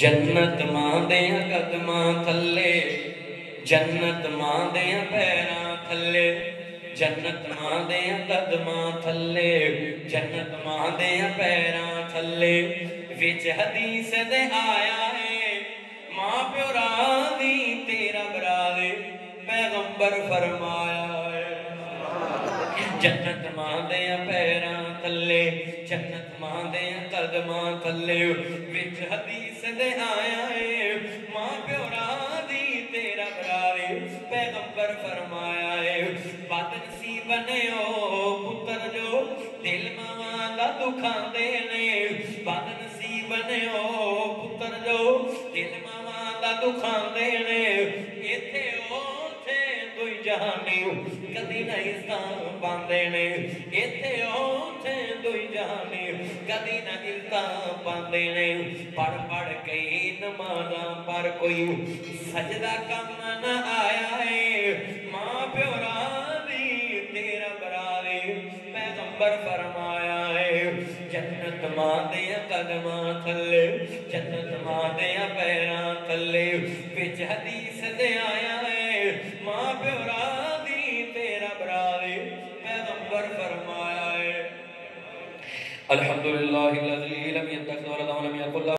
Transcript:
जन्नत मां दे कदमां थल्ले, जन्नत मां दे पैरां थल्ले, जन्नत मां दे कदमां थल्ले, जन्नत मां दे पैरां थल्ले। विच हदीस दे आया है मां प्यो राज़ी तेरा बरादे पैगंबर फरमाया है। जन्नत मां दे पैरां थल्ले, जन्नत मां दे कदमां थल्ले। विच हदीस दे आया है मां प्यो राज़ी तेरा बरादे पैगंबर फरमाया है। बदनसीब ने ओ पुत्र जो दिल मां दा दुखांदे ने, बदनसीब ने ओ पुत्र जो दिल मां दा दुखांदे ने। इथे ओथे दुई जहानी कदी नहीं पांदे ने, इथे ओथे दुई जहानी कदी नहीं पांदे ने। पढ़ पढ़ कई नमाज़ां पर कोई सजदा कम न आया है। मां प्यो राज़ी तेरा बरादे पैगंबर फरमाया है। जन्नत मां दे कदमां थल्ले, जन्नत मां दे पैरां थल्ले। विच हदीस दे आया है मां प्यो राज़ी तेरा बरादे पैगंबर फरमाया है। अल्हम्दुलिल्लाहिल्लज़ी लम यत्तखिज़ वलदन व लम यकुल